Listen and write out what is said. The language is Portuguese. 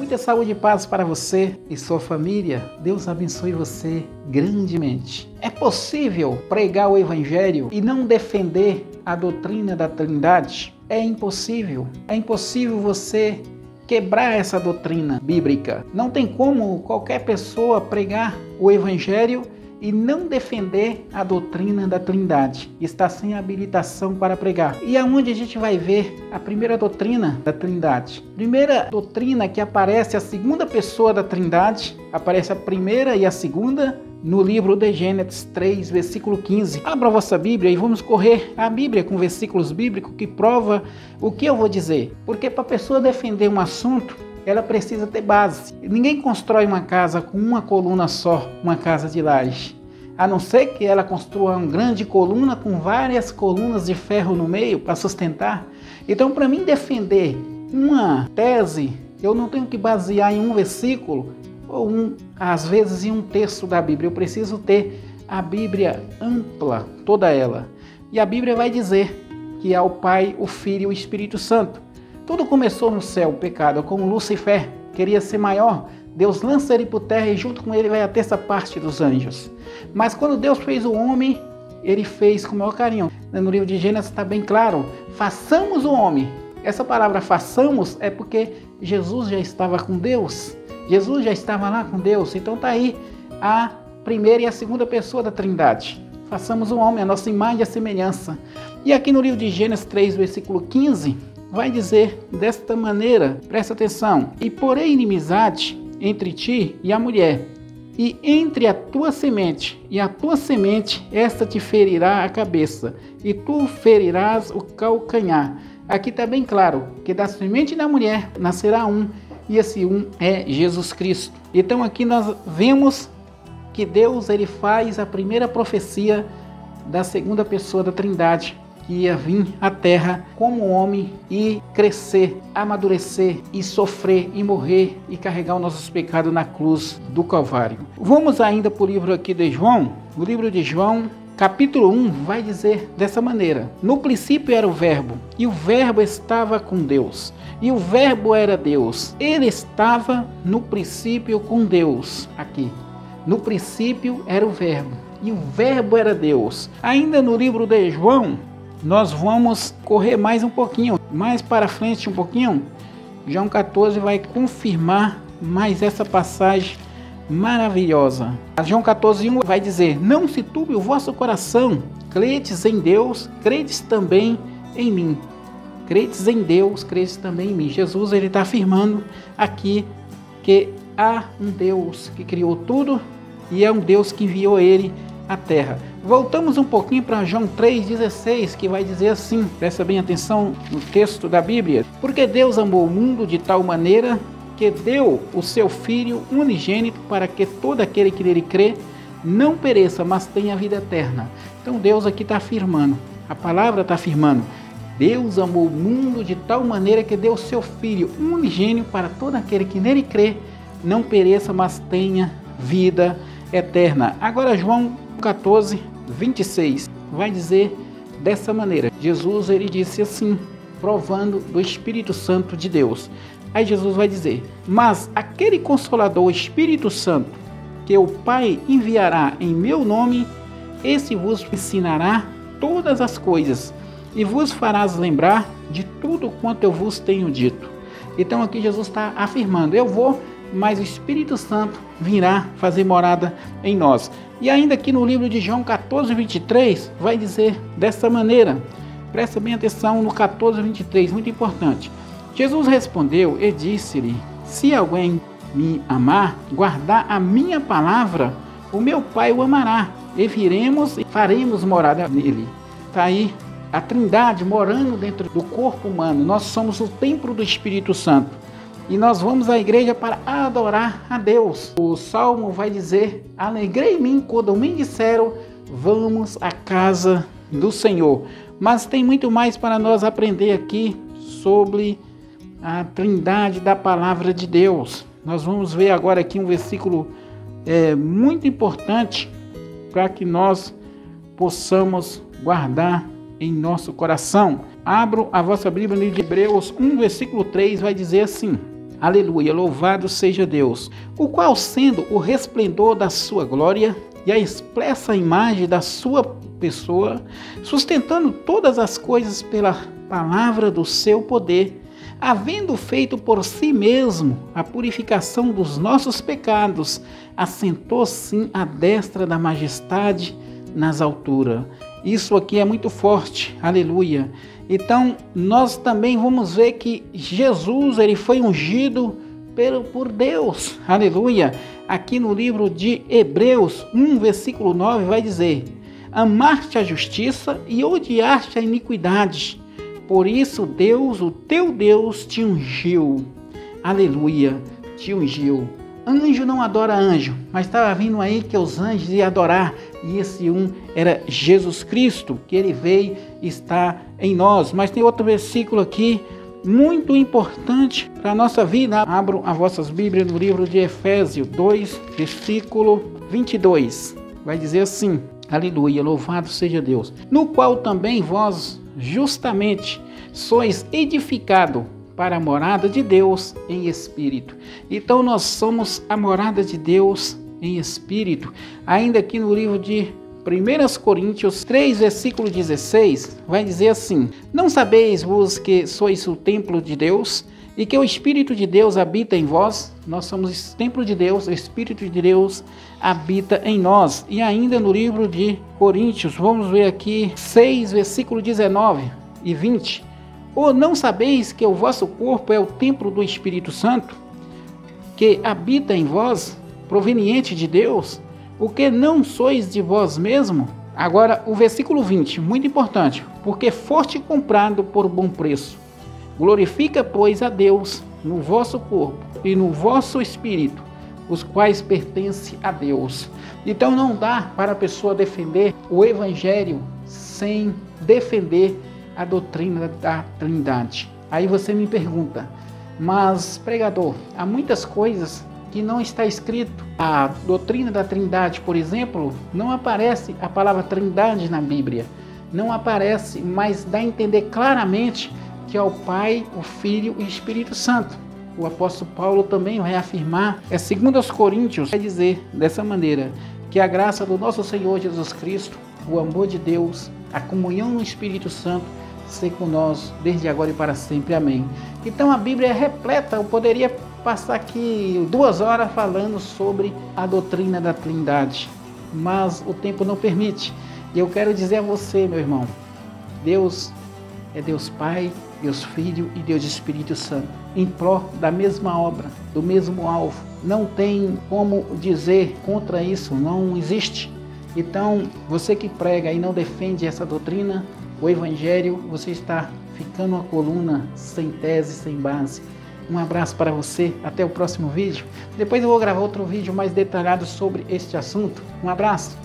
Muita saúde e paz para você e sua família. Deus abençoe você grandemente. É possível pregar o Evangelho e não defender a doutrina da Trindade? É impossível. É impossível você quebrar essa doutrina bíblica. Não tem como qualquer pessoa pregar o Evangelho e não defender a doutrina da Trindade. Está sem habilitação para pregar. E aonde a gente vai ver a primeira doutrina da Trindade? Primeira doutrina que aparece a segunda pessoa da Trindade, aparece a primeira e a segunda no livro de Gênesis 3, versículo 15. Abra a vossa Bíblia e vamos correr a Bíblia com versículos bíblicos que prova o que eu vou dizer. Porque para a pessoa defender um assunto, ela precisa ter base. Ninguém constrói uma casa com uma coluna só, uma casa de laje. A não ser que ela construa uma grande coluna com várias colunas de ferro no meio para sustentar. Então, para mim defender uma tese, eu não tenho que basear em um versículo ou às vezes em um texto da Bíblia. Eu preciso ter a Bíblia ampla, toda ela. E a Bíblia vai dizer que há o Pai, o Filho e o Espírito Santo. Tudo começou no céu, o pecado, como Lúcifer queria ser maior. Deus lança ele por terra e junto com ele vai a terça parte dos anjos. Mas quando Deus fez o homem, ele fez com o maior carinho. No livro de Gênesis está bem claro, façamos o homem. Essa palavra façamos é porque Jesus já estava com Deus. Jesus já estava lá com Deus. Então está aí a primeira e a segunda pessoa da Trindade. Façamos o homem, a nossa imagem e a semelhança. E aqui no livro de Gênesis 3, versículo 15... vai dizer desta maneira, presta atenção: e porém inimizade entre ti e a mulher, e entre a tua semente e a tua semente, esta te ferirá a cabeça, e tu ferirás o calcanhar. Aqui está bem claro que da semente da mulher nascerá um, e esse um é Jesus Cristo. Então aqui nós vemos que Deus ele faz a primeira profecia da segunda pessoa da Trindade, que ia vir à terra como homem e crescer, amadurecer e sofrer e morrer e carregar os nossos pecados na cruz do Calvário. Vamos ainda para o livro aqui de João. O livro de João, capítulo 1, vai dizer dessa maneira: no princípio era o Verbo, e o Verbo estava com Deus, e o Verbo era Deus. Ele estava no princípio com Deus. Aqui, no princípio era o Verbo, e o Verbo era Deus. Ainda no livro de João, nós vamos correr mais um pouquinho, mais para frente um pouquinho. João 14 vai confirmar mais essa passagem maravilhosa. João 14:1 vai dizer: não se turbe o vosso coração, credes em Deus, credes também em mim. Credes em Deus, credes também em mim. Jesus ele está afirmando aqui que há um Deus que criou tudo e é um Deus que enviou ele à terra. Voltamos um pouquinho para João 3,16, que vai dizer assim, presta bem atenção no texto da Bíblia: porque Deus amou o mundo de tal maneira que deu o seu Filho unigênito para que todo aquele que nele crê não pereça, mas tenha vida eterna. Então Deus aqui está afirmando, a palavra está afirmando, Deus amou o mundo de tal maneira que deu o seu Filho unigênito para todo aquele que nele crê não pereça, mas tenha vida eterna. Agora João 14:26 vai dizer dessa maneira: Jesus ele disse assim, provando do Espírito Santo de Deus. Aí Jesus vai dizer: mas aquele Consolador, o Espírito Santo, que o Pai enviará em meu nome, esse vos ensinará todas as coisas e vos farás lembrar de tudo quanto eu vos tenho dito. Então aqui Jesus está afirmando: eu vou, mas o Espírito Santo virá fazer morada em nós. E ainda aqui no livro de João 14:23 vai dizer dessa maneira, presta bem atenção no 14:23, muito importante. Jesus respondeu e disse-lhe: se alguém me amar, guardar a minha palavra, o meu Pai o amará, e viremos e faremos morada nele. Está aí a Trindade morando dentro do corpo humano. Nós somos o templo do Espírito Santo. E nós vamos à igreja para adorar a Deus. O Salmo vai dizer: alegrei em mim quando me disseram, vamos à casa do Senhor. Mas tem muito mais para nós aprender aqui sobre a Trindade da palavra de Deus. Nós vamos ver agora aqui um versículo muito importante para que nós possamos guardar em nosso coração. Abro a vossa Bíblia no livro de Hebreus 1, versículo 3, vai dizer assim: Aleluia, louvado seja Deus, o qual, sendo o resplendor da sua glória e a expressa imagem da sua pessoa, sustentando todas as coisas pela palavra do seu poder, havendo feito por si mesmo a purificação dos nossos pecados, assentou-se à destra da majestade nas alturas. Isso aqui é muito forte, aleluia. Então, nós também vamos ver que Jesus, ele foi ungido por Deus, aleluia. Aqui no livro de Hebreus 1, versículo 9, vai dizer: amaste a justiça e odiaste a iniquidade. Por isso Deus, o teu Deus, te ungiu. Aleluia, te ungiu. Anjo não adora anjo, mas estava vindo aí que os anjos iam adorar. E esse era Jesus Cristo, que ele veio e está em nós. Mas tem outro versículo aqui, muito importante para a nossa vida. Abram as vossas Bíblias no livro de Efésios 2, versículo 22. Vai dizer assim, aleluia, louvado seja Deus. No qual também vós justamente sois edificado para a morada de Deus em espírito. Então nós somos a morada de Deus em espírito. Ainda aqui no livro de 1 Coríntios 3, versículo 16, vai dizer assim: não sabeis vos que sois o templo de Deus e que o Espírito de Deus habita em vós? Nós somos o templo de Deus, o Espírito de Deus habita em nós. E ainda no livro de Coríntios, vamos ver aqui 6, versículo 19 e 20. Ou não sabeis que o vosso corpo é o templo do Espírito Santo, que habita em vós, proveniente de Deus, o que não sois de vós mesmo? Agora o versículo 20, muito importante. Porque foste comprado por bom preço. Glorifica, pois, a Deus no vosso corpo e no vosso espírito, os quais pertencem a Deus. Então não dá para a pessoa defender o Evangelho sem defender a doutrina da Trindade. Aí você me pergunta, mas pregador, há muitas coisas que não está escrito. A doutrina da Trindade, por exemplo, não aparece a palavra Trindade na Bíblia. Não aparece, mas dá a entender claramente que é o Pai, o Filho e o Espírito Santo. O apóstolo Paulo também vai afirmar, 2 Coríntios, vai dizer dessa maneira, que a graça do nosso Senhor Jesus Cristo, o amor de Deus, a comunhão no Espírito Santo, ser com nós desde agora e para sempre. Amém. Então a Bíblia é repleta. Eu poderia passar aqui 2 horas falando sobre a doutrina da Trindade, mas o tempo não permite. E eu quero dizer a você, meu irmão, Deus é Deus Pai, Deus Filho e Deus Espírito Santo, em prol da mesma obra, do mesmo alvo. Não tem como dizer contra isso, não existe. Então, você que prega e não defende essa doutrina, o Evangelho, você está ficando uma coluna sem tese, sem base. Um abraço para você, até o próximo vídeo. Depois eu vou gravar outro vídeo mais detalhado sobre este assunto. Um abraço.